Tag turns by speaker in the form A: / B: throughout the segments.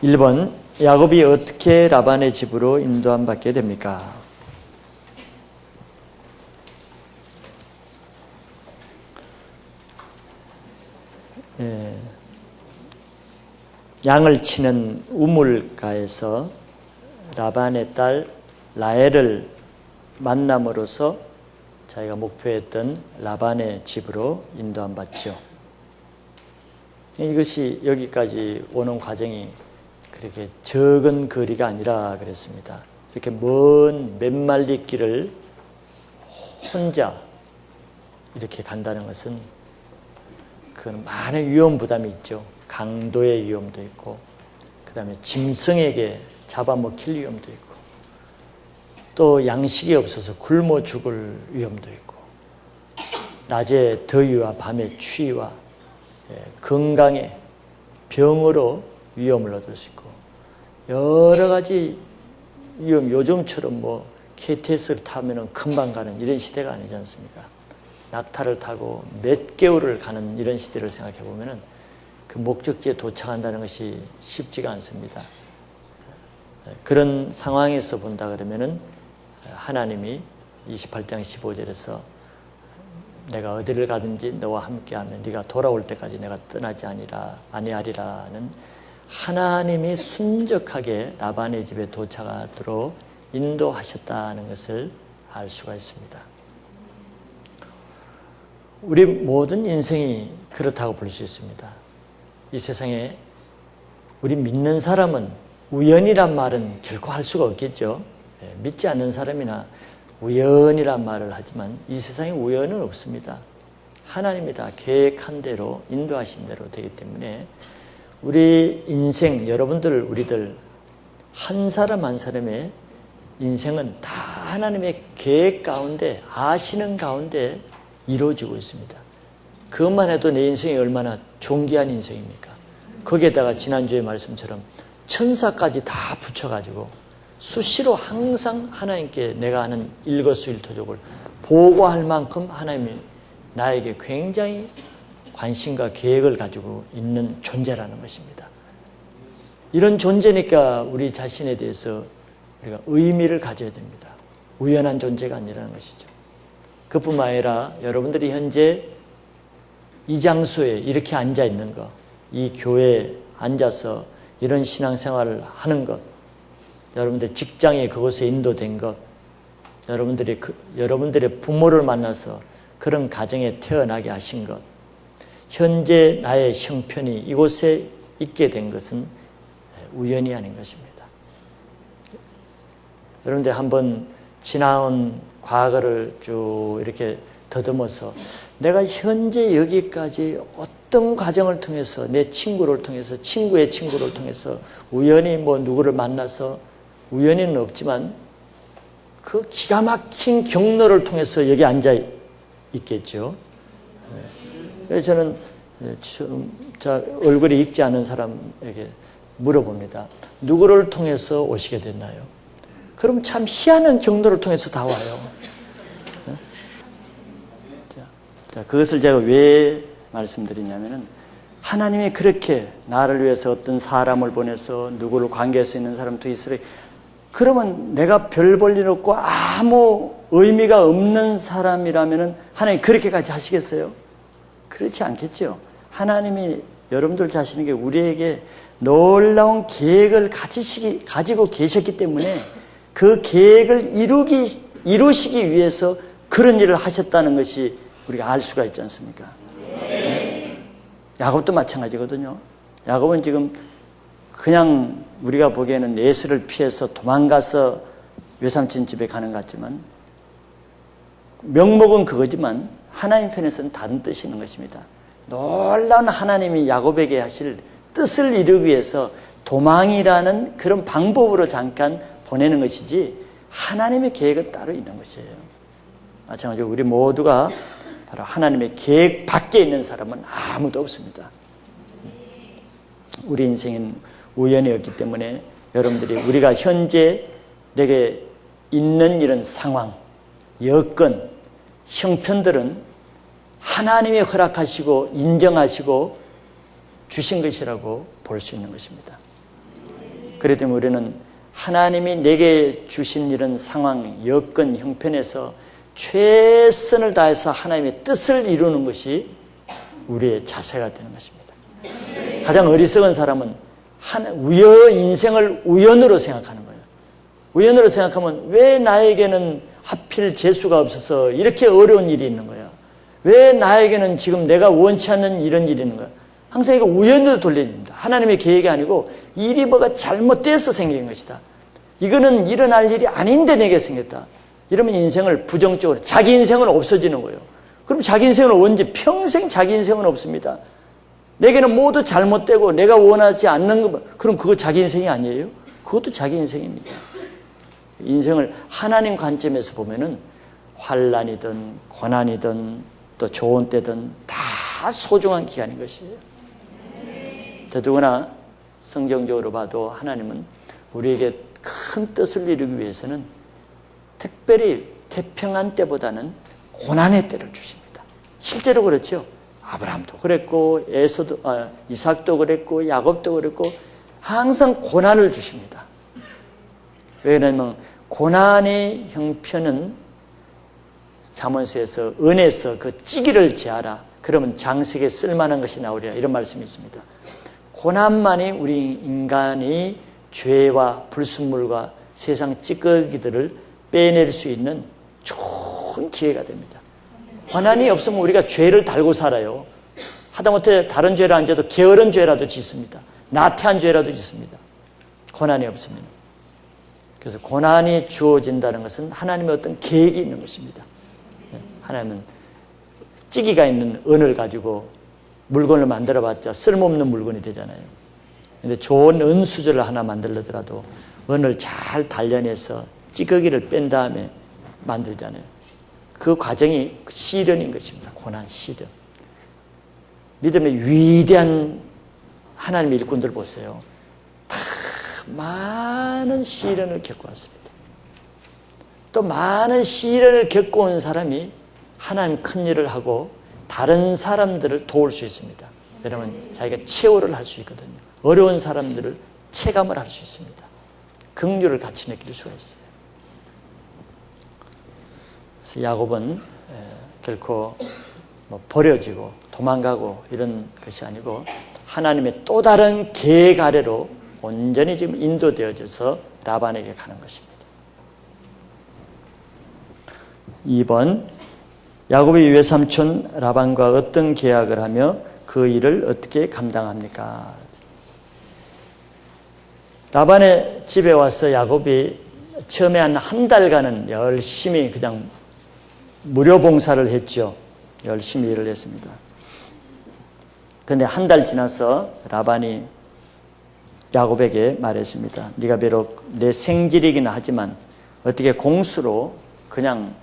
A: 1번, 야곱이 어떻게 라반의 집으로 인도함 받게 됩니까? 양을 치는 우물가에서 라반의 딸 라헬을 만남으로써 자기가 목표했던 라반의 집으로 인도함 받죠. 이것이 여기까지 오는 과정이 그렇게 적은 거리가 아니라 그랬습니다. 이렇게 먼 몇 마리 길을 혼자 이렇게 간다는 것은 그건 많은 위험 부담이 있죠. 강도의 위험도 있고, 그 다음에 짐승에게 잡아먹힐 위험도 있고, 또 양식이 없어서 굶어 죽을 위험도 있고, 낮에 더위와 밤에 추위와 건강에 병으로 위험을 얻을 수 있고, 여러 가지 위험, 요즘처럼 KTX를 타면 금방 가는 이런 시대가 아니지 않습니까? 낙타를 타고 몇 개월을 가는 이런 시대를 생각해 보면은 그 목적지에 도착한다는 것이 쉽지가 않습니다. 그런 상황에서 본다 그러면은 하나님이 28장 15절에서 내가 어디를 가든지 너와 함께하면 네가 돌아올 때까지 내가 떠나지 아니하리라는 하나님이 순적하게 라반의 집에 도착하도록 인도하셨다는 것을 알 수가 있습니다. 우리 모든 인생이 그렇다고 볼 수 있습니다. 이 세상에 우리 믿는 사람은 우연이란 말은 결코 할 수가 없겠죠. 믿지 않는 사람이나 우연이란 말을 하지만 이 세상에 우연은 없습니다. 하나님이 다 계획한 대로 인도하신 대로 되기 때문에 우리 인생, 여러분들, 우리들 한 사람 한 사람의 인생은 다 하나님의 계획 가운데, 아시는 가운데 이루어지고 있습니다. 그것만 해도 내 인생이 얼마나 존귀한 인생입니까? 거기에다가 지난주의 말씀처럼 천사까지 다 붙여가지고 수시로 항상 하나님께 내가 하는 일거수일투족을 보고할 만큼 하나님이 나에게 굉장히 관심과 계획을 가지고 있는 존재라는 것입니다. 이런 존재니까 우리 자신에 대해서 우리가 의미를 가져야 됩니다. 우연한 존재가 아니라는 것이죠. 그뿐만 아니라 여러분들이 현재 이 장소에 이렇게 앉아 있는 것, 이 교회에 앉아서 이런 신앙생활을 하는 것, 여러분들 직장에 그곳에 인도된 것, 여러분들의 부모를 만나서 그런 가정에 태어나게 하신 것, 현재 나의 형편이 이곳에 있게 된 것은 우연이 아닌 것입니다. 여러분들 한번 지나온 과거를 쭉 이렇게 더듬어서 내가 현재 여기까지 어떤 과정을 통해서 내 친구를 통해서 친구의 친구를 통해서 우연히 누구를 만나서 우연히는 없지만 그 기가 막힌 경로를 통해서 여기 앉아 있겠죠. 그래서 저는 얼굴이 익지 않은 사람에게 물어봅니다. 누구를 통해서 오시게 됐나요? 그럼 참 희한한 경로를 통해서 다 와요. 자, 그것을 제가 왜 말씀드리냐면은 하나님이 그렇게 나를 위해서 어떤 사람을 보내서 누구를 관계할 있는 사람도 있으래. 그러면 내가 별 볼 일 없고 아무 의미가 없는 사람이라면은 하나님 그렇게까지 하시겠어요? 그렇지 않겠죠. 하나님이 여러분들 자신에게 우리에게 놀라운 계획을 가지고 계셨기 때문에 그 계획을 이루시기 위해서 그런 일을 하셨다는 것이 우리가 알 수가 있지 않습니까? 네. 야곱도 마찬가지거든요. 야곱은 지금 그냥 우리가 보기에는 에서를 피해서 도망가서 외삼촌 집에 가는 것 같지만 명목은 그거지만 하나님 편에서는 다른 뜻이 있는 것입니다. 놀라운 하나님이 야곱에게 하실 뜻을 이루기 위해서 도망이라는 그런 방법으로 잠깐 보내는 것이지 하나님의 계획은 따로 있는 것이에요. 마찬가지로 우리 모두가 바로 하나님의 계획 밖에 있는 사람은 아무도 없습니다. 우리 인생은 우연이었기 때문에 여러분들이 우리가 현재 내게 있는 이런 상황, 여건, 형편들은 하나님이 허락하시고 인정하시고 주신 것이라고 볼 수 있는 것입니다. 그렇기 때문에 우리는 하나님이 내게 주신 이런 상황, 여건, 형편에서 최선을 다해서 하나님의 뜻을 이루는 것이 우리의 자세가 되는 것입니다. 가장 어리석은 사람은 인생을 우연으로 생각하는 거예요. 우연으로 생각하면 왜 나에게는 하필 재수가 없어서 이렇게 어려운 일이 있는 거야? 왜 나에게는 지금 내가 원치 않는 이런 일이 있는 거야? 항상 이거 우연으로 돌립니다. 하나님의 계획이 아니고 일이 뭐가 잘못돼서 생긴 것이다. 이거는 일어날 일이 아닌데 내게 생겼다. 이러면 인생을 부정적으로, 자기 인생은 없어지는 거예요. 그럼 자기 인생은 언제? 평생 자기 인생은 없습니다. 내게는 모두 잘못되고 내가 원하지 않는 것, 그럼 그거 자기 인생이 아니에요? 그것도 자기 인생입니다. 인생을 하나님 관점에서 보면은 환난이든 고난이든 또 좋은 때든 다 소중한 기간인 것이에요. 더더구나 성경적으로 봐도 하나님은 우리에게 큰 뜻을 이루기 위해서는 특별히 태평한 때보다는 고난의 때를 주십니다. 실제로 그렇죠. 아브라함도 그랬고 이삭도 그랬고 야곱도 그랬고 항상 고난을 주십니다. 왜냐하면 고난의 형편은 잠언서에서 은에서 그 찌기를 제하라. 그러면 장식에 쓸만한 것이 나오리라. 이런 말씀이 있습니다. 고난만이 우리 인간이 죄와 불순물과 세상 찌꺼기들을 빼낼 수 있는 좋은 기회가 됩니다. 고난이 없으면 우리가 죄를 달고 살아요. 하다못해 다른 죄를 안 져도 게으른 죄라도 짓습니다. 나태한 죄라도 짓습니다. 고난이 없으면. 그래서 고난이 주어진다는 것은 하나님의 어떤 계획이 있는 것입니다. 하나님은 찌기가 있는 은을 가지고 물건을 만들어봤자 쓸모없는 물건이 되잖아요. 근데 좋은 은 수저를 하나 만들더라도 은을 잘 단련해서 찌꺼기를 뺀 다음에 만들잖아요. 그 과정이 시련인 것입니다. 고난, 시련. 믿음의 위대한 하나님의 일꾼들 보세요. 다 많은 시련을 겪어왔습니다. 또 많은 시련을 겪어온 사람이 하나님 큰 일을 하고 다른 사람들을 도울 수 있습니다. 왜냐하면 자기가 체호를 할 수 있거든요. 어려운 사람들을 체감을 할 수 있습니다. 긍휼을 같이 느낄 수가 있어요. 그래서 야곱은 결코 버려지고 도망가고 이런 것이 아니고 하나님의 또 다른 계획 아래로 온전히 지금 인도되어져서 라반에게 가는 것입니다. 2번, 야곱의 외삼촌 라반과 어떤 계약을 하며 그 일을 어떻게 감당합니까? 라반의 집에 와서 야곱이 처음에 한 달간은 열심히 그냥 무료 봉사를 했죠. 열심히 일을 했습니다. 그런데 한 달 지나서 라반이 야곱에게 말했습니다. 네가 비록 내 생질이긴 하지만 어떻게 공수로 그냥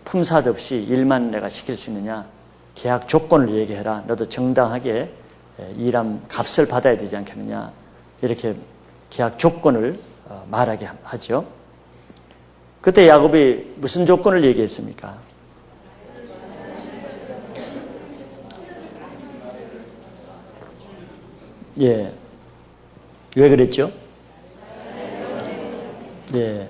A: 품삯 없이 일만 내가 시킬 수 있느냐? 계약 조건을 얘기해라. 너도 정당하게 일한 값을 받아야 되지 않겠느냐? 이렇게 계약 조건을 말하게 하죠. 그때 야곱이 무슨 조건을 얘기했습니까? 예. 왜 그랬죠? 예.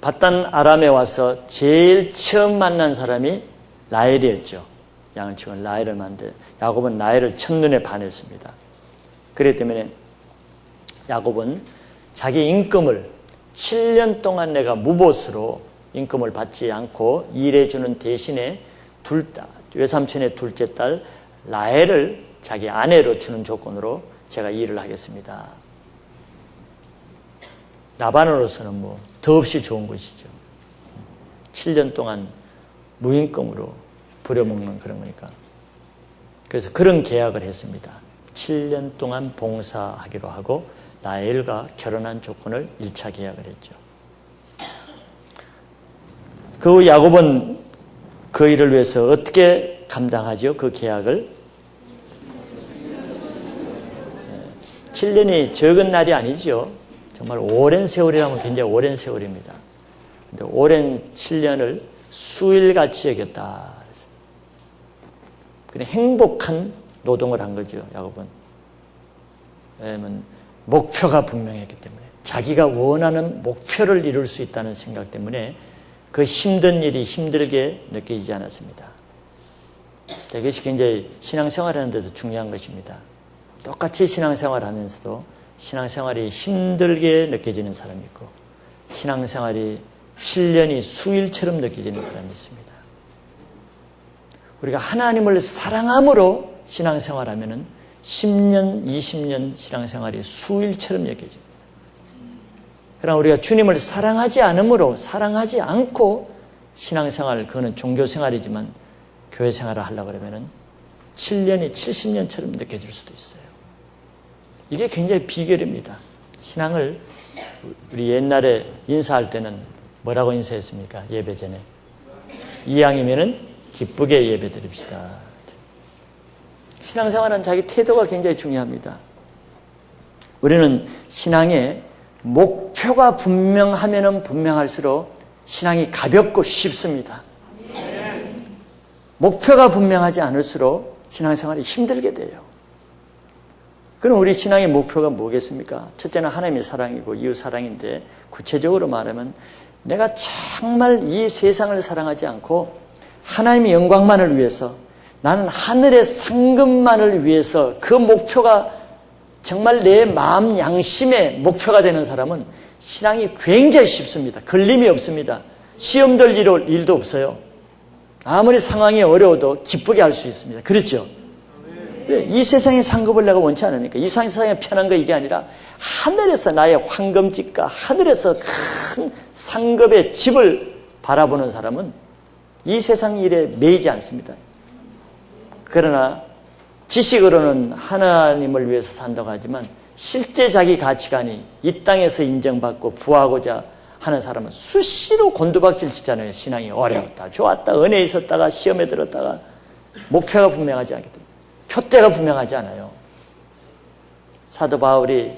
A: 밧단 아람에 와서 제일 처음 만난 사람이 라헬이었죠. 양을 치고 라헬을 만든 야곱은 라헬을 첫눈에 반했습니다. 그렇기 때문에 야곱은 자기 임금을 7년 동안 내가 무보수로 임금을 받지 않고 일해주는 대신에 외삼촌의 둘째 딸 라헬을 자기 아내로 주는 조건으로 제가 일을 하겠습니다. 라반으로서는 더없이 좋은 것이죠. 7년 동안 무임금으로 부려먹는 그런 거니까. 그래서 그런 계약을 했습니다. 7년 동안 봉사하기로 하고 라헬과 결혼한 조건을 1차 계약을 했죠. 그 후 야곱은 그 일을 위해서 어떻게 감당하죠? 그 계약을. 7년이 적은 날이 아니죠. 정말 오랜 세월이라면 굉장히 오랜 세월입니다. 근데 오랜 7년을 수일같이 여겼다. 그냥 행복한 노동을 한 거죠, 야곱은. 왜냐하면 목표가 분명했기 때문에, 자기가 원하는 목표를 이룰 수 있다는 생각 때문에 그 힘든 일이 힘들게 느껴지지 않았습니다. 이것이 굉장히 신앙생활하는 데도 중요한 것입니다. 똑같이 신앙생활 하면서도 신앙생활이 힘들게 느껴지는 사람이 있고, 신앙생활이 7년이 수일처럼 느껴지는 사람이 있습니다. 우리가 하나님을 사랑함으로 신앙생활하면은 10년, 20년 신앙생활이 수일처럼 여겨집니다. 그러나 우리가 주님을 사랑하지 않으므로, 사랑하지 않고 신앙생활, 그거는 종교생활이지만 교회생활을 하려고 그러면은 7년이 70년처럼 느껴질 수도 있어요. 이게 굉장히 비결입니다. 신앙을, 우리 옛날에 인사할 때는 뭐라고 인사했습니까? 예배 전에. 이왕이면은 기쁘게 예배 드립시다. 신앙생활은 자기 태도가 굉장히 중요합니다. 우리는 신앙에 목표가 분명하면 분명할수록 신앙이 가볍고 쉽습니다. 목표가 분명하지 않을수록 신앙생활이 힘들게 돼요. 그럼 우리 신앙의 목표가 뭐겠습니까? 첫째는 하나님의 사랑이고 이웃 사랑인데, 구체적으로 말하면 내가 정말 이 세상을 사랑하지 않고 하나님의 영광만을 위해서, 나는 하늘의 상급만을 위해서, 그 목표가 정말 내 마음 양심의 목표가 되는 사람은 신앙이 굉장히 쉽습니다. 걸림이 없습니다. 시험 들 일도 없어요. 아무리 상황이 어려워도 기쁘게 할 수 있습니다. 그렇죠? 왜? 이 세상의 상급을 내가 원치 않으니까. 이 세상에 편한 거 이게 아니라 하늘에서 나의 황금집과 하늘에서 큰 상급의 집을 바라보는 사람은 이 세상 일에 매이지 않습니다. 그러나 지식으로는 하나님을 위해서 산다고 하지만 실제 자기 가치관이 이 땅에서 인정받고 부하고자 하는 사람은 수시로 곤두박질 치잖아요. 신앙이 어려웠다, 좋았다, 은혜 있었다가 시험에 들었다가 목표가 분명하지 않기 때문에, 표대가 분명하지 않아요. 사도 바울은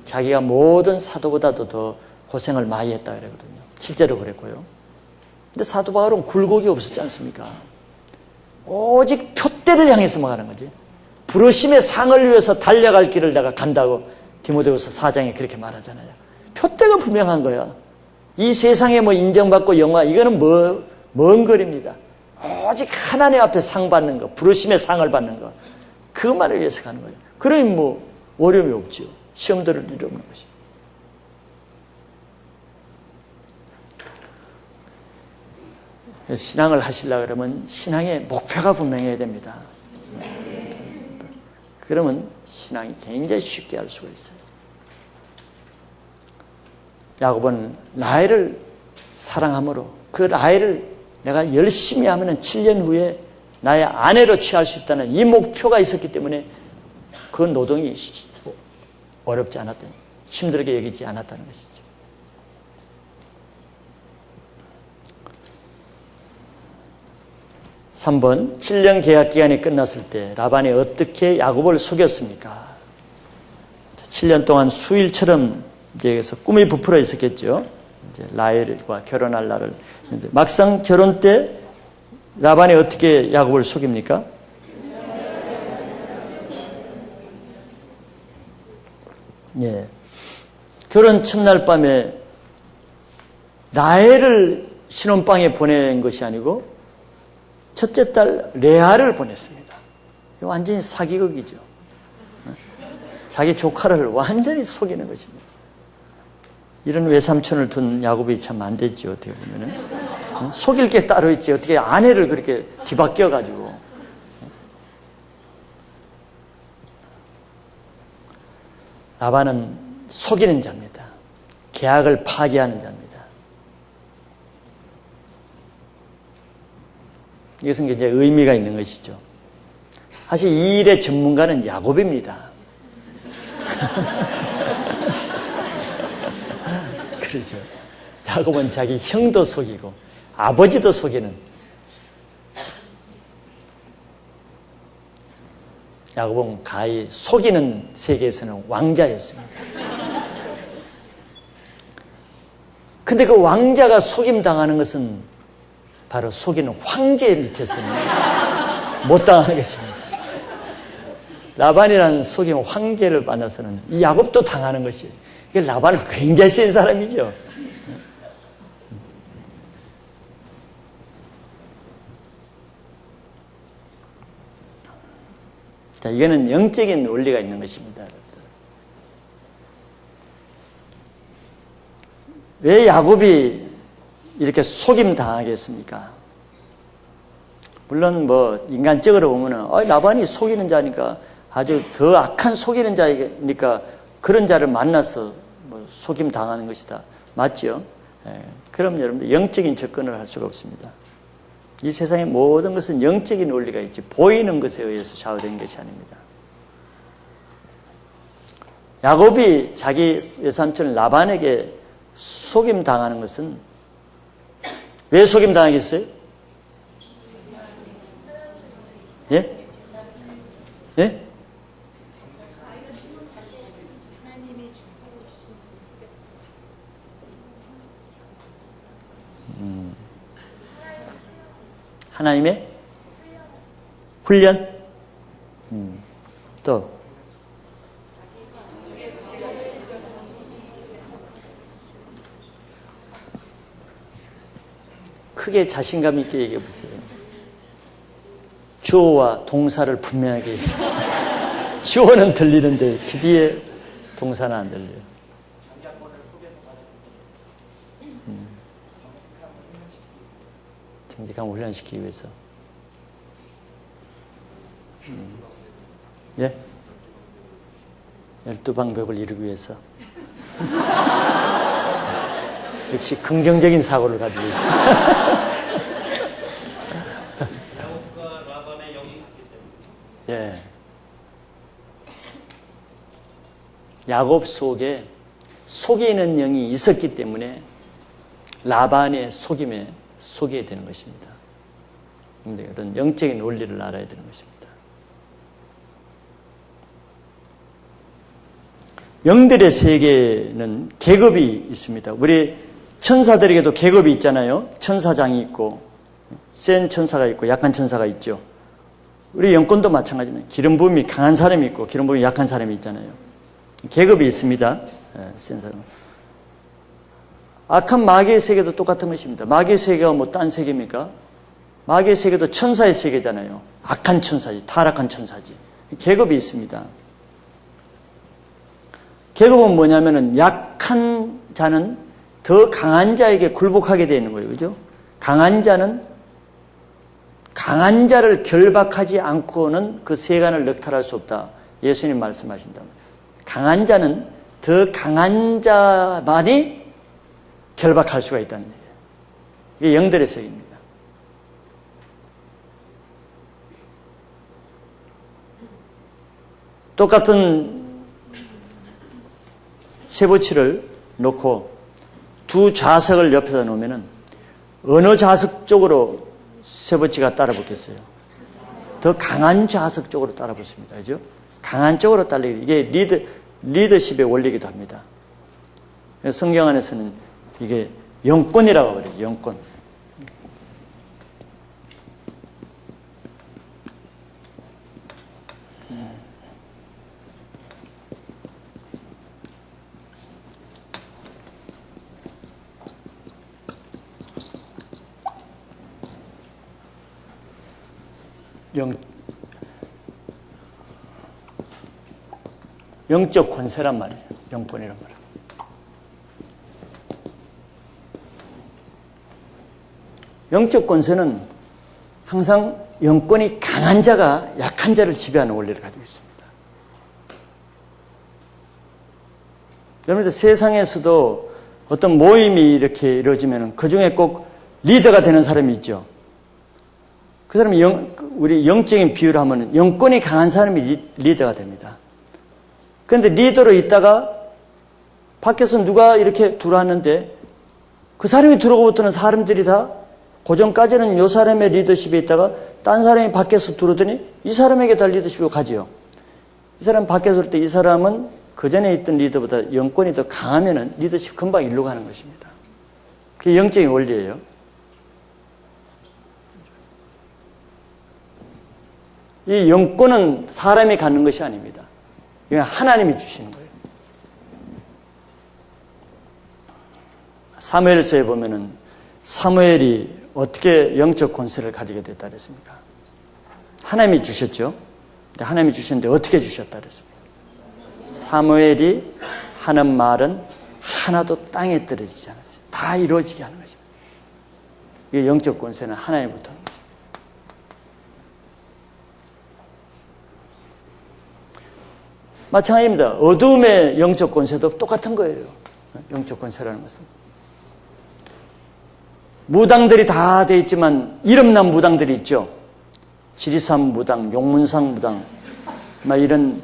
A: 자기가 모든 사도보다도 더 고생을 많이 했다 그러거든요. 실제로 그랬고요. 근데 사도 바울은 굴곡이 없었지 않습니까? 오직 표대를 향해서만 가는 거지. 부르심의 상을 위해서 달려갈 길을 내가 간다고 디모데후서 4장에 그렇게 말하잖아요. 표대가 분명한 거야. 이 세상에 뭐 인정받고 영화, 이거는 먼 거리입니다. 오직 하나님 앞에 상 받는 거, 부르심의 상을 받는 거, 그것만을 위해서 가는 거예요. 그러니 뭐 어려움이 없죠. 시험 들을 일이 없는 것이. 신앙을 하시려고 그러면 신앙의 목표가 분명해야 됩니다. 그러면 신앙이 굉장히 쉽게 할 수가 있어요. 야곱은 라헬을 사랑함으로 그 라헬을 내가 열심히 하면 7년 후에 나의 아내로 취할 수 있다는 이 목표가 있었기 때문에 그 노동이 어렵지 않았던, 힘들게 여기지 않았다는 것이죠. (3번) 7년 계약 기간이 끝났을 때 라반이 어떻게 야곱을 속였습니까? 7년 동안 수일처럼 이제 꿈이 부풀어 있었겠죠. 이제 라헬과 결혼할 날을. 막상 결혼 때 라반이 어떻게 야곱을 속입니까? 예. 결혼 첫날 밤에 라헬을 신혼방에 보낸 것이 아니고 첫째 딸 레아를 보냈습니다. 완전히 사기극이죠. 자기 조카를 완전히 속이는 것입니다. 이런 외삼촌을 둔 야곱이 참 안 됐지, 어떻게 보면은. 속일 게 따로 있지. 어떻게 아내를 그렇게 뒤바뀌어가지고. 라반은 속이는 자입니다. 계약을 파기하는 자입니다. 이것은 굉장히 의미가 있는 것이죠. 사실 이 일의 전문가는 야곱입니다. 그렇죠. 야곱은 자기 형도 속이고 아버지도 속이는, 야곱은 가히 속이는 세계에서는 왕자였습니다. 근데 그 왕자가 속임당하는 것은 바로 속이는 황제 밑에서는 못 당하는 것입니다. 라반이라는 속임 황제를 만나서는 이 야곱도 당하는 것이, 이게 라반은 굉장히 센 사람이죠. 자, 이거는 영적인 원리가 있는 것입니다. 왜 야곱이 이렇게 속임 당하겠습니까? 물론 뭐 인간적으로 보면은 라반이 속이는 자니까, 아주 더 악한 속이는 자니까 그런 자를 만나서 뭐 속임 당하는 것이다. 맞죠? 그럼 여러분들 영적인 접근을 할 수가 없습니다. 이 세상의 모든 것은 영적인 원리가 있지 보이는 것에 의해서 좌우된 것이 아닙니다. 야곱이 자기 외삼촌 라반에게 속임 당하는 것은 왜 속임 당하겠어요? 예? 예? 하나님의 훈련? 또 크게 자신감 있게 얘기해 보세요. 주어와 동사를 분명하게 주어는 들리는데 그 뒤에 동사는 안 들려요. 정직함을 훈련시키기 위해서. 예? 12방법을 이루기 위해서. 역시 긍정적인 사고를 가지고 있어요.
B: 야곱과 라반의 영이 같기 때문에.
A: 예. 야곱 속에 속이는 영이 있었기 때문에 라반의 속임에 속게 되는 것입니다. 이런 영적인 원리를 알아야 되는 것입니다. 영들의 세계는 계급이 있습니다. 우리 천사들에게도 계급이 있잖아요. 천사장이 있고 센 천사가 있고 약한 천사가 있죠. 우리 영권도 마찬가지입니다. 기름 부음이 강한 사람이 있고 기름 부음이 약한 사람이 있잖아요. 계급이 있습니다. 센 사람. 악한 마귀의 세계도 똑같은 것입니다. 마귀의 세계가 뭐 딴 세계입니까? 마귀의 세계도 천사의 세계잖아요. 악한 천사지, 타락한 천사지. 계급이 있습니다. 계급은 뭐냐면은 약한 자는 더 강한 자에게 굴복하게 되어 있는 거예요. 그죠? 강한 자는 강한 자를 결박하지 않고는 그 세간을 넉탈할 수 없다. 예수님 말씀하신다면. 강한 자는 더 강한 자만이 결박할 수가 있다는 얘기예요. 이게 영들의 세계입니다. 똑같은 쇠붙이를 놓고 두 좌석을 옆에다 놓으면 어느 좌석 쪽으로 쇠붙이가 따라 붙겠어요? 더 강한 좌석 쪽으로 따라 붙습니다. 그죠? 강한 쪽으로 따르기. 이게 리더십의 원리이기도 합니다. 성경 안에서는 이게 영권이라고 그래요. 영권. 영적 권세란 말이죠. 영권이란 말이에요. 영적 권세는 항상 영권이 강한 자가 약한 자를 지배하는 원리를 가지고 있습니다. 여러분들 세상에서도 어떤 모임이 이렇게 이루어지면 그 중에 꼭 리더가 되는 사람이 있죠. 그 사람이 우리 영적인 비유를 하면 영권이 강한 사람이 리더가 됩니다. 그런데 리더로 있다가 밖에서 누가 이렇게 들어왔는데 그 사람이 들어오고부터는 사람들이 다 고전까지는 이 사람의 리더십에 있다가 딴 사람이 밖에서 들어오더니 이 사람에게 다 리더십이 가지요. 이 사람 밖에서 올 때 이 사람은 그 전에 있던 리더보다 영권이 더 강하면은 리더십 금방 일로 가는 것입니다. 그게 영적인 원리예요.
C: 이 영권은 사람이 갖는 것이 아닙니다. 이건 하나님이 주시는 거예요. 사무엘서에 보면은 사무엘이 어떻게 영적 권세를 가지게 됐다 그랬습니까? 하나님이 주셨죠. 하나님이 주셨는데 어떻게 주셨다 그랬습니까? 사무엘이 하는 말은 하나도 땅에 떨어지지 않았어요. 다 이루어지게 하는 것입니다. 이 영적 권세는 하나님부터 하는 것입니다. 마찬가지입니다. 어둠의 영적 권세도 똑같은 거예요. 영적 권세라는 것은. 무당들이 다 되어 있지만 이름난 무당들이 있죠. 지리산 무당, 용문상 무당, 이런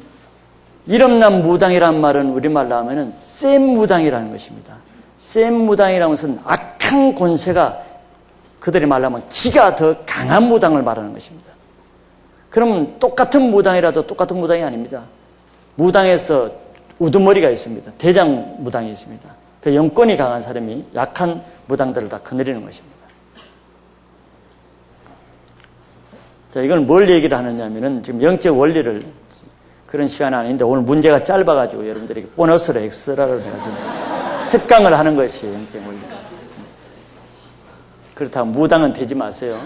C: 이름난 무당이란 말은 우리말로 하면은 센 무당이라는 것입니다. 센 무당이라는 것은 악한 권세가 그들이 말로 하면 기가 더 강한 무당을 말하는 것입니다. 그러면 똑같은 무당이라도 똑같은 무당이 아닙니다. 무당에서 우두머리가 있습니다. 대장 무당이 있습니다. 그 영권이 강한 사람이 약한 무당들을 다 거느리는 것입니다. 자, 이건 뭘 얘기를 하느냐면은 지금 영적 원리를 그런 시간은 아닌데 오늘 문제가 짧아가지고 여러분들에게 보너스로 엑스트라를 해가지고 특강을 하는 것이 영적 원리. 그렇다고 무당은 되지 마세요.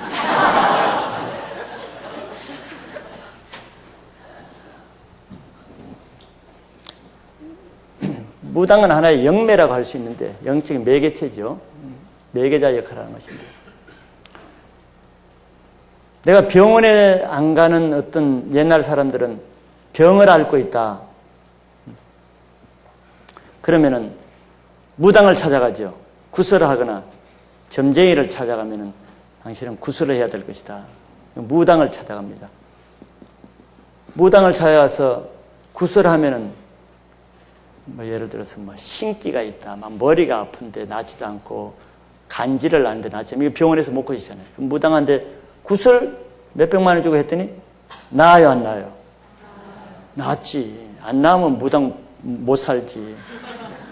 C: 무당은 하나의 영매라고 할 수 있는데 영적인 매개체죠. 매개자 역할을 하는 것인데 내가 병원에 안 가는 어떤 옛날 사람들은 병을 앓고 있다. 그러면은 무당을 찾아가죠. 구설을 하거나 점쟁이를 찾아가면은 당신은 구설을 해야 될 것이다. 무당을 찾아갑니다. 무당을 찾아가서 구설하면은 예를 들어서 신기가 있다. 머리가 아픈데 낫지도 않고 간질을 나는데 낫지 않고 병원에서 못 고치잖아요. 무당한테 구설 몇백만 원 주고 했더니 나아요, 안 나아요? 낫지. 안 나으면 무당 못 살지.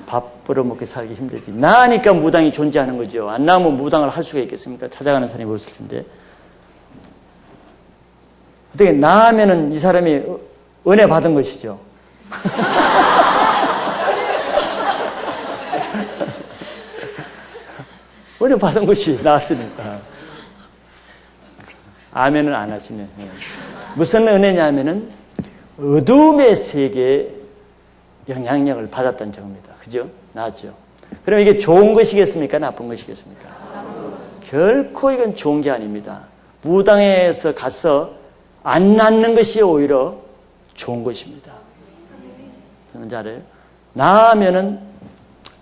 C: 밥 벌어먹게 살기 힘들지. 나으니까 무당이 존재하는 거죠. 안 나으면 무당을 할 수가 있겠습니까? 찾아가는 사람이 없을 텐데. 어떻게 나으면은 이 사람이 은혜 받은 것이죠. 은혜 받은 것이 나았으니까. 아멘은 안 하시네. 무슨 은혜냐면은 어둠의 세계에 영향력을 받았다는 점입니다. 그죠? 나았죠? 그럼 이게 좋은 것이겠습니까? 나쁜 것이겠습니까? 결코 이건 좋은 게 아닙니다. 무당에서 가서 안 낫는 것이 오히려 좋은 것입니다. 뭔지 알아요? 나으면은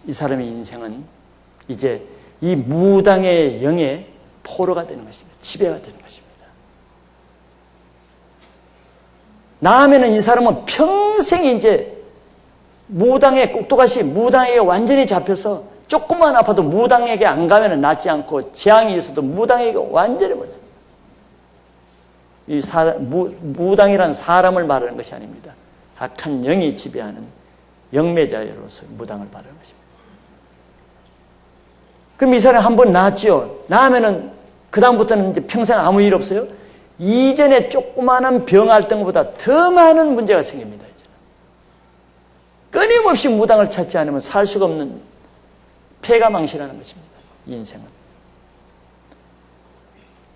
C: 이 사람의 인생은 이제 이 무당의 영의 포로가 되는 것입니다. 지배가 되는 것입니다. 나으면은 이 사람은 평생 이제 무당의 꼭두가시 무당에게 완전히 잡혀서 조금만 아파도 무당에게 안 가면은 낫지 않고 재앙이 있어도 무당에게 완전히 뭐죠? 이 무당이란 사람을 말하는 것이 아닙니다. 악한 영이 지배하는 영매자로서 무당을 말하는 것입니다. 그럼 이 사람이 한번 나았죠. 나으면은 그다음부터는 이제 평생 아무 일 없어요. 이전에 조그마한 병 앓던 더 많은 문제가 생깁니다. 이제는. 끊임없이 무당을 찾지 않으면 살 수가 없는 폐가 망신하는 것입니다. 이 인생은.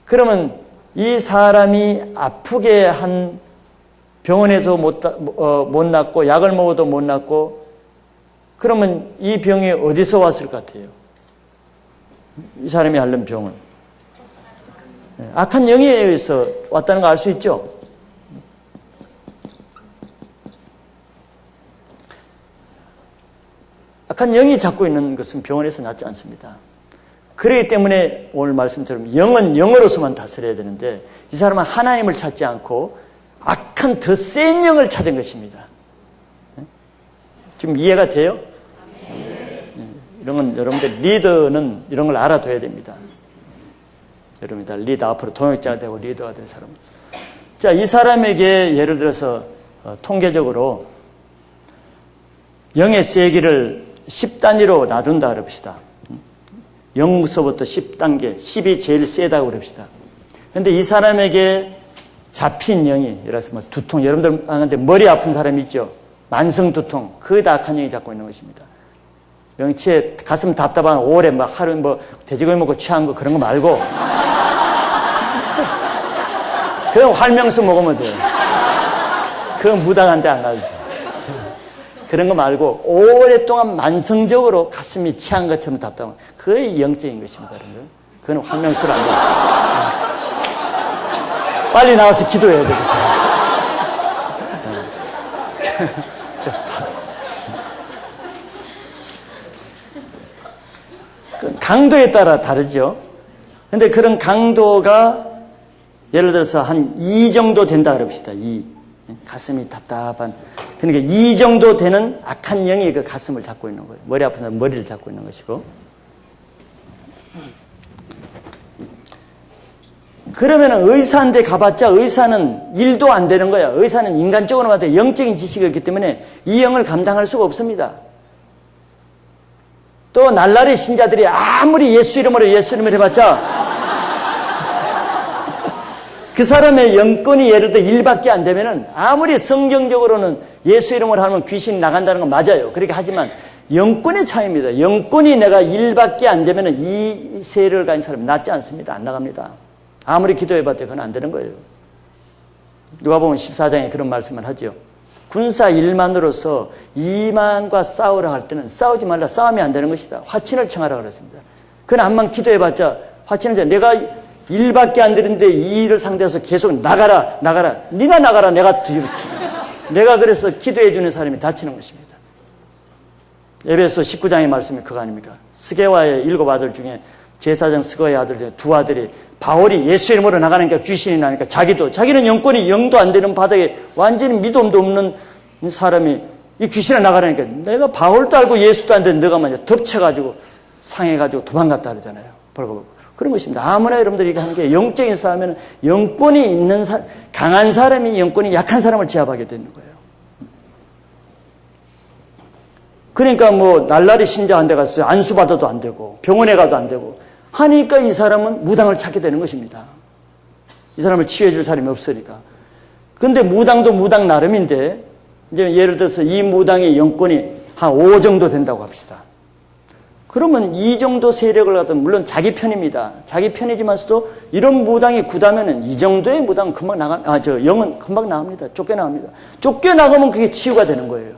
C: 그러면 이 사람이 아프게 한 병원에도 못 낫고 약을 먹어도 못 낫고 그러면 이 병이 어디서 왔을 것 같아요? 이 사람이 앓는 병은 악한 영에 의해서 왔다는 거 알 수 있죠? 악한 영이 잡고 있는 것은 병원에서 낫지 않습니다. 그렇기 때문에 오늘 말씀처럼 영은 영으로서만 다스려야 되는데 이 사람은 하나님을 찾지 않고 악한 더 센 영을 찾은 것입니다. 지금 이해가 돼요? 이런 건 여러분들 리더는 이런 걸 알아둬야 됩니다. 여러분들 리더 앞으로 동역자가 되고 리더가 된 사람. 자, 이 사람에게 예를 들어서 통계적으로 영의 세기를 10단위로 놔둔다 그럽시다. 0부터 10단계, 10이 제일 세다고 그럽시다. 그런데 이 사람에게 잡힌 영이, 예를 들어서 뭐 두통, 여러분들 아는데 머리 아픈 사람 있죠? 만성 두통, 그게 다 악한 영이 잡고 있는 것입니다. 명치에 가슴 답답한 오래 막 하루 뭐 돼지고기 먹고 취한 거 그런 거 말고 그냥 활명수 먹으면 돼요. 그건 무당한테 안 가요. 그런 거 말고 오랫동안 만성적으로 가슴이 취한 것처럼 답답한 그게 영적인 것입니다. 여러분. 그건 활명수를 안 돼요. 빨리 나와서 기도해야 되겠어요. 강도에 따라 다르죠. 근데 그런 강도가 예를 들어서 한 2 정도 된다 그럽시다. 2. 가슴이 답답한. 그러니까 2 정도 되는 악한 영이 그 가슴을 잡고 있는 거예요. 머리 아픈 사람 머리를 잡고 있는 것이고. 그러면은 의사한테 가봤자 의사는 일도 안 되는 거야. 의사는 인간적으로 봐도 영적인 지식이 있기 때문에 이 영을 감당할 수가 없습니다. 또 날라리 신자들이 아무리 예수 이름으로 해봤자 그 사람의 영권이 예를 들어 1밖에 안 되면은 아무리 성경적으로는 예수 이름으로 하면 귀신이 나간다는 건 맞아요. 그렇게 하지만 영권의 차이입니다. 영권이 내가 1밖에 안 되면은 이 세를 가진 사람이 낫지 않습니다. 안 나갑니다. 아무리 기도해봤자 그건 안 되는 거예요. 누가복음 14장에 그런 말씀을 하죠. 군사 1만으로서 2만과 싸우라 할 때는 싸우지 말라. 싸우면 안 되는 것이다. 화친을 청하라 그랬습니다. 그건 한번 기도해봤자 화친을 청하. 내가 1밖에 안 되는데 2를 상대해서 계속 나가라. 네가 나가라. 내가 그래서 기도해주는 사람이 다치는 것입니다. 에베소 19장의 말씀이 그거 아닙니까? 스게와의 7 아들 중에 제사장 스거의 아들 중에 2 아들이 바울이 예수 이름으로 나가니까 귀신이 나니까 자기는 영권이 0도 안 되는 바닥에 완전히 믿음도 없는 사람이 이 귀신이 나가라니까 내가 바울도 알고 예수도 안 되는데 너가 먼저 덮쳐가지고 상해가지고 도망갔다 그러잖아요. 그런 것입니다. 아무나 여러분들이 이렇게 하는 게 영적인 싸움에는 영권이 있는 강한 사람이 영권이 약한 사람을 제압하게 되는 거예요. 그러니까 뭐 날라리 신자한테 가서 안수받아도 안 되고 병원에 가도 안 되고 하니까 이 사람은 무당을 찾게 되는 것입니다. 이 사람을 치유해 줄 사람이 없으니까. 근데 무당도 무당 나름인데 이제 예를 들어서 이 무당의 영권이 한 5 정도 된다고 합시다. 그러면 이 정도 세력을 갖다 물론 자기 편입니다. 자기 편이지만서도 이런 무당이 굳으면은 이 정도의 무당은 금방 영은 금방 나갑니다. 쫓겨나갑니다. 쫓겨나가면 그게 치유가 되는 거예요.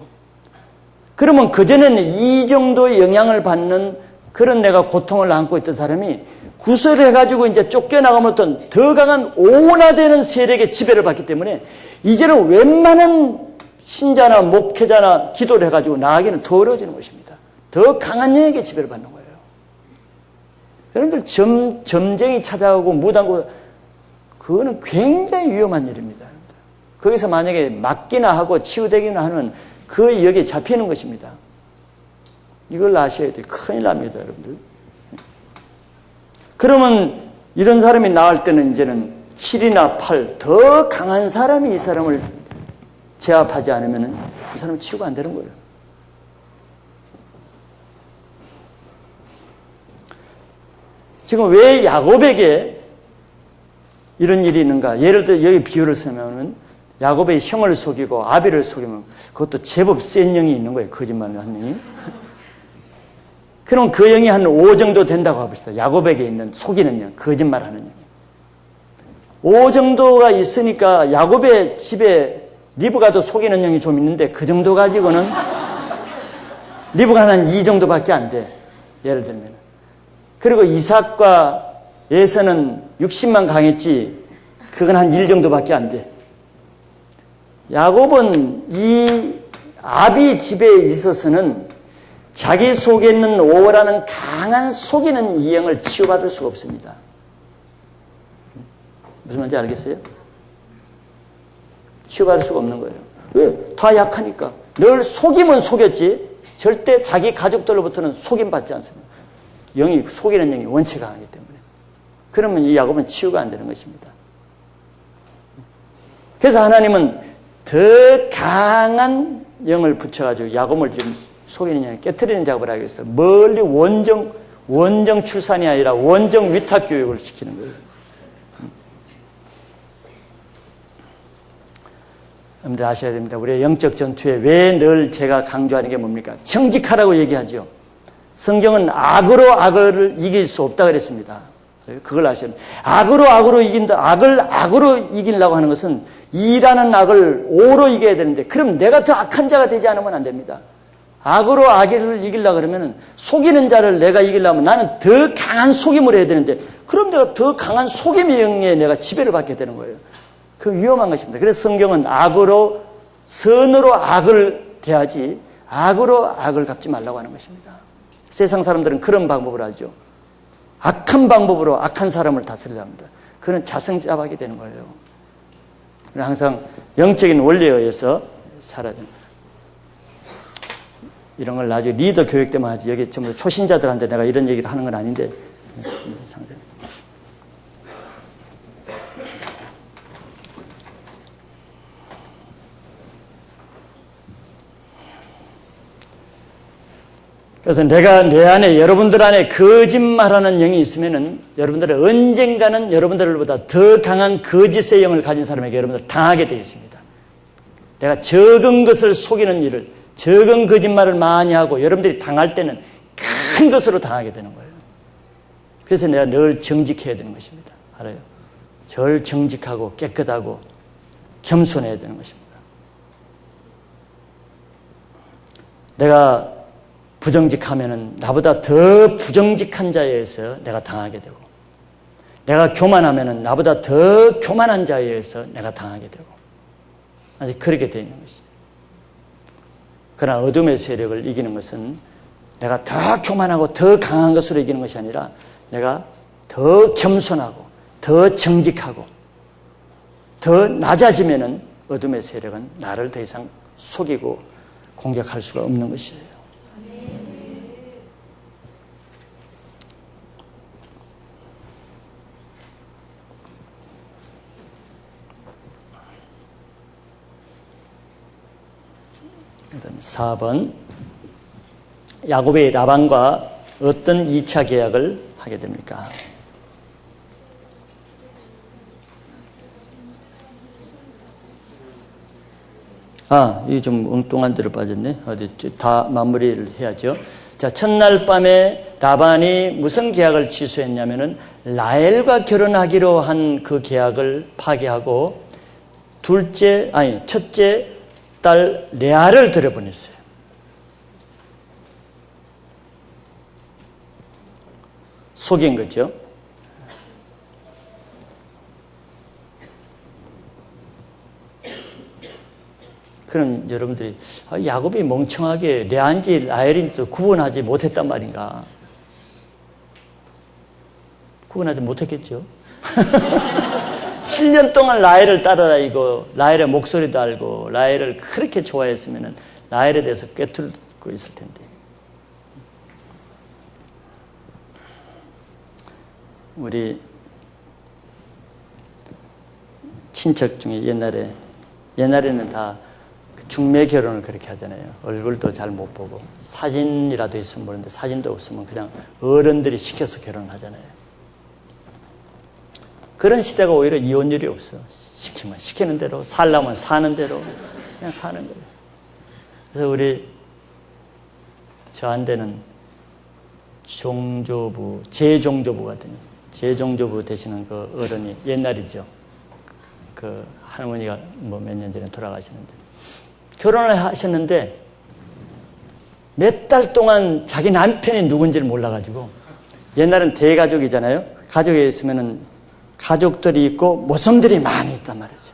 C: 그러면 그전에는 이 정도의 영향을 받는 그런 내가 고통을 안고 있던 사람이 구설해가지고 이제 쫓겨나가면 어떤 더 강한 오온화되는 세력의 지배를 받기 때문에 이제는 웬만한 신자나 목회자나 기도를 해가지고 나가기는 더 어려워지는 것입니다. 더 강한 영에게 지배를 받는 거예요. 여러분들 점쟁이 찾아가고 무당고 그거는 굉장히 위험한 일입니다. 거기서 만약에 맞기나 하고 치유되기나 하는 그 역에 잡히는 것입니다. 이걸 아셔야 돼요. 큰일 납니다, 여러분들. 그러면 이런 사람이 나올 때는 이제는 7이나 8 더 강한 사람이 이 사람을 제압하지 않으면 이 사람은 치유가 안 되는 거예요. 지금 왜 야곱에게 이런 일이 있는가? 예를 들어 여기 비유를 쓰면은 야곱의 형을 속이고 아비를 속이면 그것도 제법 센 영이 있는 거예요. 거짓말을 하는 영이. 그럼 그 영이 한 5 정도 된다고 합시다. 야곱에게 있는 속이는 영, 거짓말하는 영. 5 정도가 있으니까 야곱의 집에 리브가도 속이는 영이 좀 있는데 그 정도 가지고는 리브가는 한 2 정도밖에 안 돼. 예를 들면. 그리고 이삭과 에서는 60만 강했지 그건 한 1 정도밖에 안 돼. 야곱은 이 아비 집에 있어서는 자기 속에 있는 오라는 강한 속이는 이 영을 치유받을 수가 없습니다. 무슨 말인지 알겠어요? 치유받을 수가 없는 거예요. 왜? 다 약하니까. 늘 속이면 속였지 절대 자기 가족들로부터는 속임받지 않습니다. 영이 속이는 영이 원체 강하기 때문에. 그러면 이 야곱은 치유가 안 되는 것입니다. 그래서 하나님은 더 강한 영을 붙여가지고 야곱을 지금 속이는 영을 깨트리는 작업을 하기 위해서 멀리 원정 출산이 아니라 원정 위탁 교육을 시키는 거예요. 여러분들 아셔야 됩니다. 우리의 영적 전투에 왜 늘 제가 강조하는 게 뭡니까? 정직하라고 얘기하죠. 성경은 악으로 악을 이길 수 없다 그랬습니다. 그걸 아셔야 됩니다. 악으로 이긴다. 악을 악으로 이기려고 하는 것은 이라는 악을 오로 이겨야 되는데, 그럼 내가 더 악한 자가 되지 않으면 안 됩니다. 악으로 악을 이기려고 그러면, 속이는 자를 내가 이기려면 나는 더 강한 속임을 해야 되는데, 그럼 내가 더 강한 속임의 영에 내가 지배를 받게 되는 거예요. 그 위험한 것입니다. 그래서 성경은 선으로 악을 대하지 악으로 악을 갚지 말라고 하는 것입니다. 세상 사람들은 그런 방법을 하죠. 악한 방법으로 악한 사람을 다스리려 합니다. 그는 자성자박이 되는 거예요. 항상 영적인 원리에 의해서 살아야 됩니다. 이런 걸 나중에 리더 교육 때만 하지, 여기 전부 초신자들한테 내가 이런 얘기를 하는 건 아닌데, 그래서 내가 내 안에, 여러분들 안에 거짓말하는 영이 있으면은 여러분들은 언젠가는 여러분들보다 더 강한 거짓의 영을 가진 사람에게 여러분들 당하게 되어 있습니다. 내가 적은 것을 속이는 일을, 적은 거짓말을 많이 하고 여러분들이 당할 때는 큰 것으로 당하게 되는 거예요. 그래서 내가 늘 정직해야 되는 것입니다. 알아요? 절 정직하고 깨끗하고 겸손해야 되는 것입니다. 내가 부정직하면은 나보다 더 부정직한 자에 의해서 내가 당하게 되고, 내가 교만하면은 나보다 더 교만한 자에 의해서 내가 당하게 되고, 아직 그렇게 되어 있는 것이죠. 그러나 어둠의 세력을 이기는 것은 내가 더 교만하고 더 강한 것으로 이기는 것이 아니라 내가 더 겸손하고 더 정직하고 더 낮아지면은 어둠의 세력은 나를 더 이상 속이고 공격할 수가 없는 것이에요. 그다음에 4번, 야곱이 라반과 어떤 2차 계약을 하게 됩니까? 이게 좀 엉뚱한 데로 빠졌네. 어디 다 마무리를 해야죠. 자, 첫날 밤에 라반이 무슨 계약을 취소했냐면은 라헬과 결혼하기로 한 그 계약을 파기하고 첫째 딸 레아를 들여보냈어요. 속인 거죠. 그럼 여러분들이 야곱이 멍청하게 레아인지 라헬인지도 구분하지 못했단 말인가? 구분하지 못했겠죠. 7년 동안 라헬을 따라다니고 라헬의 목소리도 알고 라헬을 그렇게 좋아했으면 라헬에 대해서 꿰뚫고 있을 텐데. 우리 친척 중에 옛날에는 다 중매 결혼을 그렇게 하잖아요. 얼굴도 잘 못 보고 사진이라도 있으면 모르는데 사진도 없으면 그냥 어른들이 시켜서 결혼을 하잖아요. 그런 시대가 오히려 이혼율이 없어. 시키면 시키는 대로, 살려면 사는 대로, 그냥 사는 거예요. 그래서 저한테는 제종조부 같은, 제종조부 되시는 그 어른이 옛날이죠. 그 할머니가 몇 년 전에 돌아가시는데, 결혼을 하셨는데 몇 달 동안 자기 남편이 누군지를 몰라가지고, 옛날은 대가족이잖아요. 가족에 있으면은 가족들이 있고 모성들이 많이 있단 말이죠.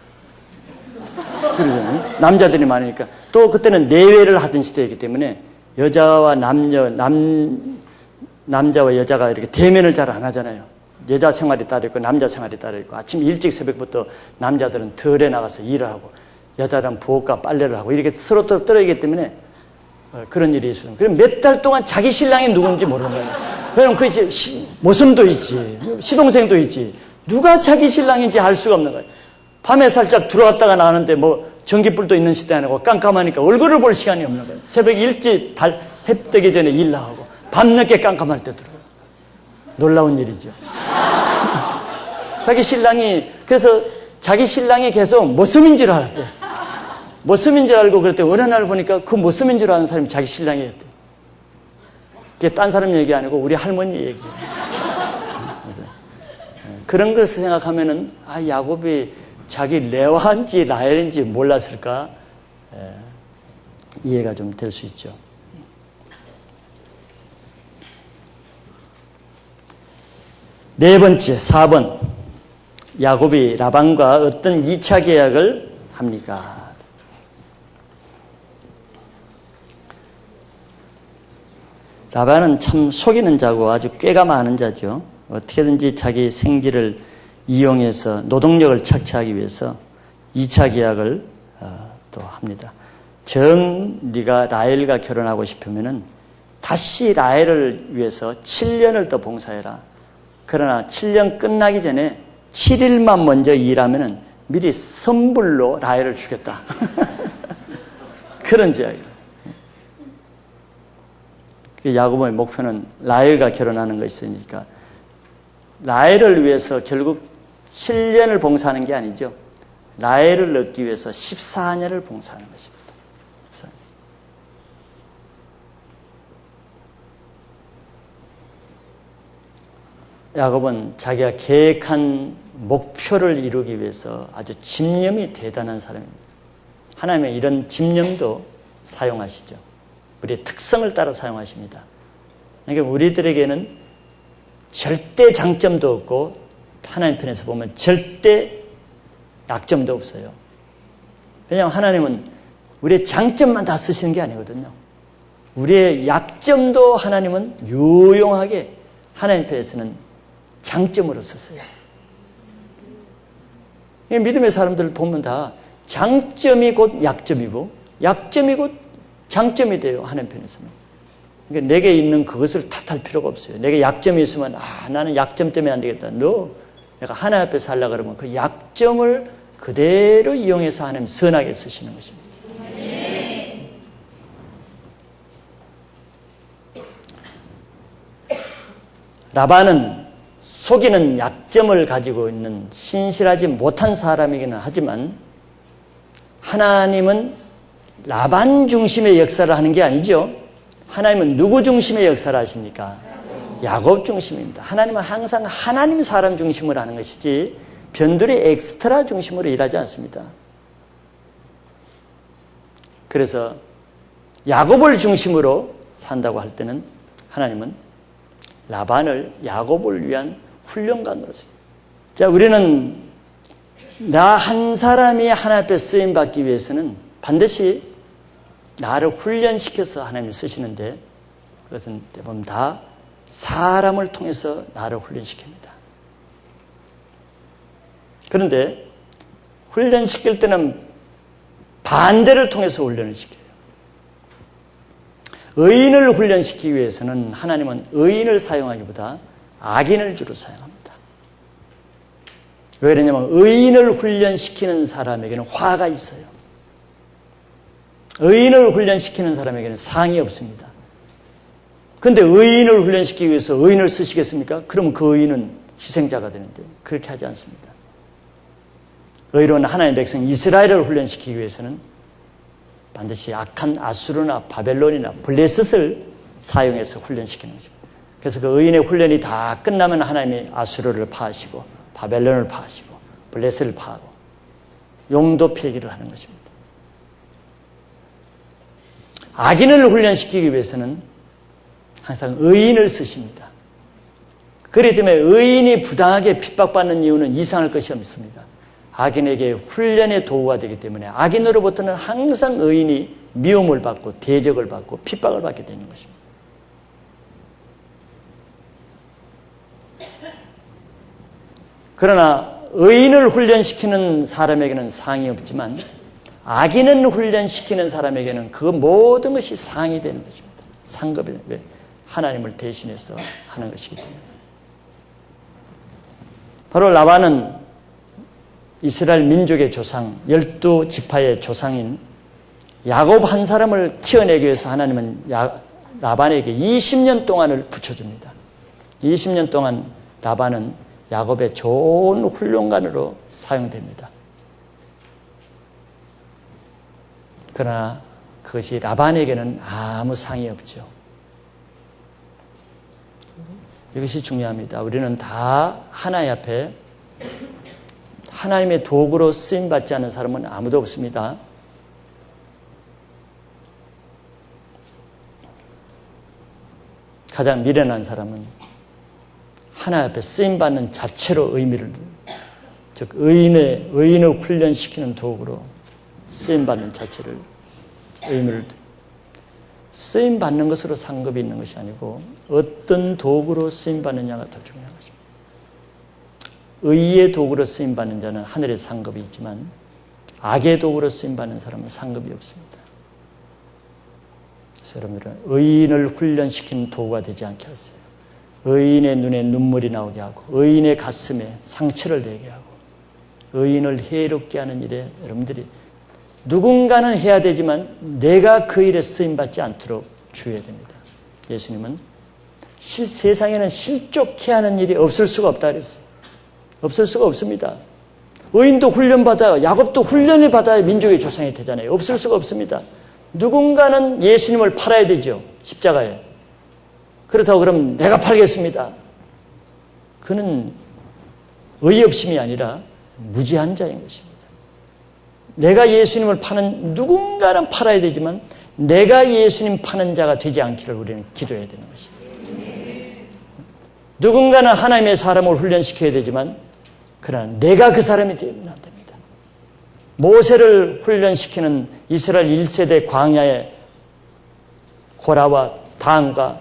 C: 그러잖아요. 남자들이 많으니까. 또 그때는 내외를 하던 시대이기 때문에 여자와 남자와 여자가 이렇게 대면을 잘 안 하잖아요. 여자 생활이 따로 있고 남자 생활이 따로 있고, 아침 일찍 새벽부터 남자들은 들에 나가서 일을 하고 여자들은 부엌과 빨래를 하고 이렇게 서로 떨어지기 때문에 그런 일이 있어요. 그럼 몇 달 동안 자기 신랑이 누군지 모르는 거예요. 그럼 그 이제 모성도 있지, 시동생도 있지. 누가 자기 신랑인지 알 수가 없는 거예요. 밤에 살짝 들어왔다가 나가는데 전기불도 있는 시대 아니고 깜깜하니까 얼굴을 볼 시간이 없는 거예요. 새벽 일찍 해 뜨기 전에 일 나가고 밤늦게 깜깜할 때 들어요. 놀라운 일이죠. 그래서 자기 신랑이 계속 모습인 줄 알았대요. 모습인 줄 알고 그랬더니 어느 날 보니까 그 모습인 줄 아는 사람이 자기 신랑이었대. 그게 딴 사람 얘기 아니고 우리 할머니 얘기예요. 그런 것을 생각하면은 야곱이 자기 레와인지 라헬인지 몰랐을까 이해가 좀 될 수 있죠. 네 번째, 4번. 야곱이 라반과 어떤 2차 계약을 합니까? 라반은 참 속이는 자고 아주 꾀가 많은 자죠. 어떻게든지 자기 생기를 이용해서 노동력을 착취하기 위해서 2차 계약을 또 합니다. 네가 라헬과 결혼하고 싶으면은 다시 라헬을 위해서 7년을 더 봉사해라. 그러나 7년 끝나기 전에 7일만 먼저 일하면은 미리 선불로 라헬을 주겠다. 그런 제약이에요. 야곱의 목표는 라헬과 결혼하는 것이니까 라헬을 위해서 결국 7년을 봉사하는 게 아니죠. 라헬을 얻기 위해서 14년을 봉사하는 것입니다. 14년. 야곱은 자기가 계획한 목표를 이루기 위해서 아주 집념이 대단한 사람입니다. 하나님의 이런 집념도 사용하시죠. 우리의 특성을 따라 사용하십니다. 그러니까 우리들에게는 절대 장점도 없고 하나님 편에서 보면 절대 약점도 없어요. 왜냐하면 하나님은 우리의 장점만 다 쓰시는 게 아니거든요. 우리의 약점도 하나님은 유용하게 하나님 편에서는 장점으로 쓰세요. 믿음의 사람들 보면 다 장점이 곧 약점이고 약점이 곧 장점이 돼요. 하나님 편에서는. 그러니까 내게 있는 그것을 탓할 필요가 없어요. 내게 약점이 있으면 나는 약점 때문에 안 되겠다. 내가 하나님 앞에 살려고 그러면 그 약점을 그대로 이용해서 하나님 선하게 쓰시는 것입니다. 라반은 속이는 약점을 가지고 있는 신실하지 못한 사람이기는 하지만 하나님은 라반 중심의 역사를 하는 게 아니죠. 하나님은 누구 중심의 역사를 하십니까? 야곱 중심입니다. 하나님은 항상 하나님 사람 중심으로 하는 것이지 변두리 엑스트라 중심으로 일하지 않습니다. 그래서 야곱을 중심으로 산다고 할 때는 하나님은 라반을 야곱을 위한 훈련관으로 씁니다. 자, 우리는 나 한 사람이 하나님 앞에 쓰임 받기 위해서는 반드시 나를 훈련시켜서 하나님이 쓰시는데 그것은 대부분 다 사람을 통해서 나를 훈련시킵니다. 그런데 훈련시킬 때는 반대를 통해서 훈련을 시켜요. 의인을 훈련시키기 위해서는 하나님은 의인을 사용하기보다 악인을 주로 사용합니다. 왜 그러냐면 의인을 훈련시키는 사람에게는 화가 있어요. 의인을 훈련시키는 사람에게는 상이 없습니다. 그런데 의인을 훈련시키기 위해서 의인을 쓰시겠습니까? 그러면 그 의인은 희생자가 되는데 그렇게 하지 않습니다. 의로운 하나님의 백성 이스라엘을 훈련시키기 위해서는 반드시 악한 아수르나 바벨론이나 블레셋을 사용해서 훈련시키는 거죠. 그래서 그 의인의 훈련이 다 끝나면 하나님이 아수르를 파하시고 바벨론을 파하시고 블레셋을 파하고 용도 필기를 하는 것입니다. 악인을 훈련시키기 위해서는 항상 의인을 쓰십니다. 그렇기 때문에 의인이 부당하게 핍박받는 이유는 이상할 것이 없습니다. 악인에게 훈련의 도구가 되기 때문에 악인으로부터는 항상 의인이 미움을 받고 대적을 받고 핍박을 받게 되는 것입니다. 그러나 의인을 훈련시키는 사람에게는 상이 없지만 악인을 훈련시키는 사람에게는 그 모든 것이 상이 되는 것입니다. 상급이 왜? 하나님을 대신해서 하는 것이기 때문에. 바로 라반은 이스라엘 민족의 조상, 12지파의 조상인 야곱 한 사람을 키워내기 위해서 하나님은 라반에게 20년 동안을 붙여줍니다. 20년 동안 라반은 야곱의 좋은 훈련관으로 사용됩니다. 그러나 그것이 라반에게는 아무 상이 없죠. 이것이 중요합니다. 우리는 다 하나님 앞에 하나님의 도구로 쓰임받지 않는 사람은 아무도 없습니다. 가장 미련한 사람은 하나님 앞에 쓰임받는 자체로 의미를, 즉 의인을 훈련시키는 도구로 쓰임받는 자체를 의미를, 쓰임받는 것으로 상급이 있는 것이 아니고 어떤 도구로 쓰임받느냐가 더 중요한 것입니다. 의의 도구로 쓰임받는 자는 하늘에 상급이 있지만 악의 도구로 쓰임받는 사람은 상급이 없습니다. 그래서 여러분들은 의인을 훈련시키는 도구가 되지 않게 하세요. 의인의 눈에 눈물이 나오게 하고 의인의 가슴에 상처를 내게 하고 의인을 해롭게 하는 일에 여러분들이 누군가는 해야 되지만 내가 그 일에 쓰임받지 않도록 주의해야 됩니다. 예수님은 세상에는 실족해 하는 일이 없을 수가 없다 그랬어요. 없을 수가 없습니다. 의인도 훈련받아요. 야곱도 훈련을 받아야 민족의 조상이 되잖아요. 없을 수가 없습니다. 누군가는 예수님을 팔아야 되죠. 십자가에. 그렇다고 그럼 내가 팔겠습니다. 그는 의협심이 아니라 무지한 자인 것입니다. 내가 예수님을 파는, 누군가는 팔아야 되지만 내가 예수님 파는 자가 되지 않기를 우리는 기도해야 되는 것입니다. 누군가는 하나님의 사람을 훈련시켜야 되지만 그러나 내가 그 사람이 되면 안 됩니다. 모세를 훈련시키는 이스라엘 1세대 광야의 고라와 단과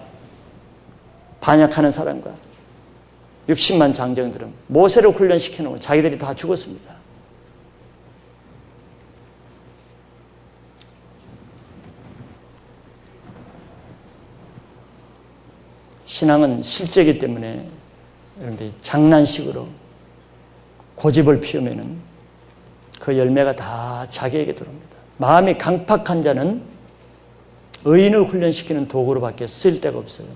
C: 반역하는 사람과 60만 장정들은 모세를 훈련시키는 자기들이 다 죽었습니다. 신앙은 실제이기 때문에 여러분들이 장난식으로 고집을 피우면은 그 열매가 다 자기에게 들어옵니다. 마음이 강팍한 자는 의인을 훈련시키는 도구로밖에 쓸 데가 없어요.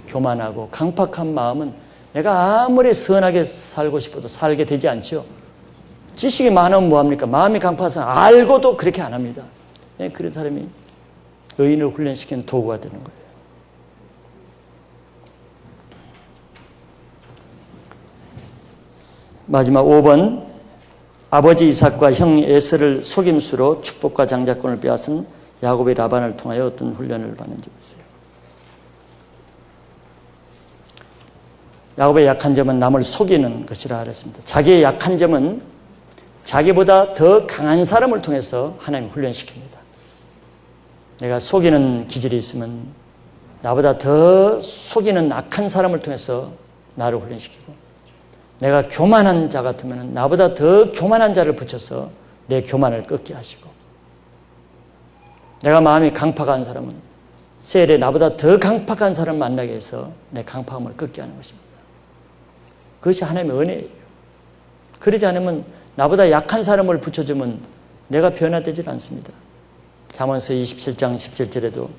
C: 교만하고 강팍한 마음은 내가 아무리 선하게 살고 싶어도 살게 되지 않죠. 지식이 많으면 뭐합니까? 마음이 강팍한 사람 알고도 그렇게 안 합니다. 그런 사람이 의인을 훈련시키는 도구가 되는 거예요. 마지막 5번, 아버지 이삭과 형 에서를 속임수로 축복과 장자권을 빼앗은 야곱의 라반을 통하여 어떤 훈련을 받는지 보세요. 야곱의 약한 점은 남을 속이는 것이라 그랬습니다. 자기의 약한 점은 자기보다 더 강한 사람을 통해서 하나님이 훈련시킵니다. 내가 속이는 기질이 있으면 나보다 더 속이는 악한 사람을 통해서 나를 훈련시키고, 내가 교만한 자 같으면 나보다 더 교만한 자를 붙여서 내 교만을 꺾게 하시고, 내가 마음이 강팍한 사람은 세일에 나보다 더 강팍한 사람을 만나게 해서 내 강팍함을 꺾게 하는 것입니다. 그것이 하나님의 은혜예요. 그러지 않으면 나보다 약한 사람을 붙여주면 내가 변화되질 않습니다. 잠언서 27장 17절에도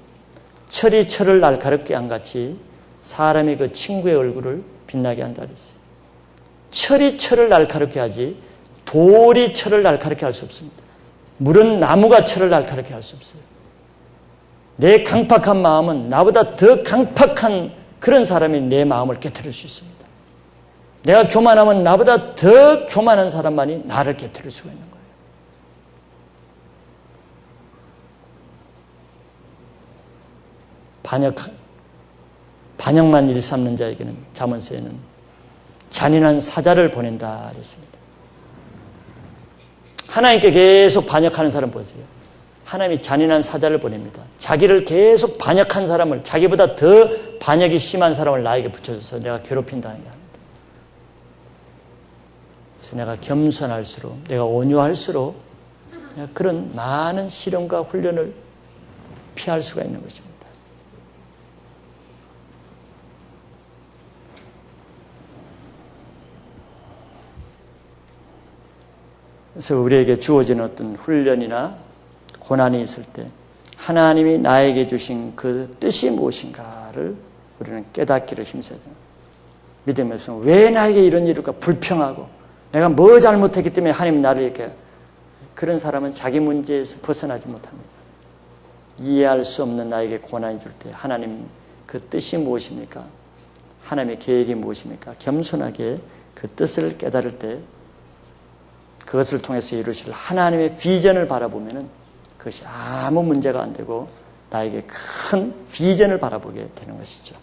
C: 철이 철을 날카롭게 한 같이 사람이 그 친구의 얼굴을 빛나게 한다 그랬어요. 철이 철을 날카롭게 하지 돌이 철을 날카롭게 할 수 없습니다. 물은 나무가 철을 날카롭게 할 수 없어요. 내 강팍한 마음은 나보다 더 강팍한 그런 사람이 내 마음을 깨트릴 수 있습니다. 내가 교만하면 나보다 더 교만한 사람만이 나를 깨트릴 수가 있는 거예요. 반역만 일삼는 자에게는 잠언서에는 잔인한 사자를 보낸다 그랬습니다. 하나님께 계속 반역하는 사람 보세요. 하나님이 잔인한 사자를 보냅니다. 자기를 계속 반역한 사람을, 자기보다 더 반역이 심한 사람을 나에게 붙여줘서 내가 괴롭힌다는 게 아닙니다. 그래서 내가 겸손할수록, 내가 온유할수록 내가 그런 많은 시련과 훈련을 피할 수가 있는 것입니다. 그래서 우리에게 주어지는 어떤 훈련이나 고난이 있을 때 하나님이 나에게 주신 그 뜻이 무엇인가를 우리는 깨닫기를 힘써야 됩니다. 믿음에서 왜 나에게 이런 일이 일까 불평하고 내가 뭐 잘못했기 때문에 하나님 나를 이렇게, 그런 사람은 자기 문제에서 벗어나지 못합니다. 이해할 수 없는 나에게 고난이 줄 때 하나님 그 뜻이 무엇입니까? 하나님의 계획이 무엇입니까? 겸손하게 그 뜻을 깨달을 때 그것을 통해서 이루실 하나님의 비전을 바라보면 그것이 아무 문제가 안 되고 나에게 큰 비전을 바라보게 되는 것이죠.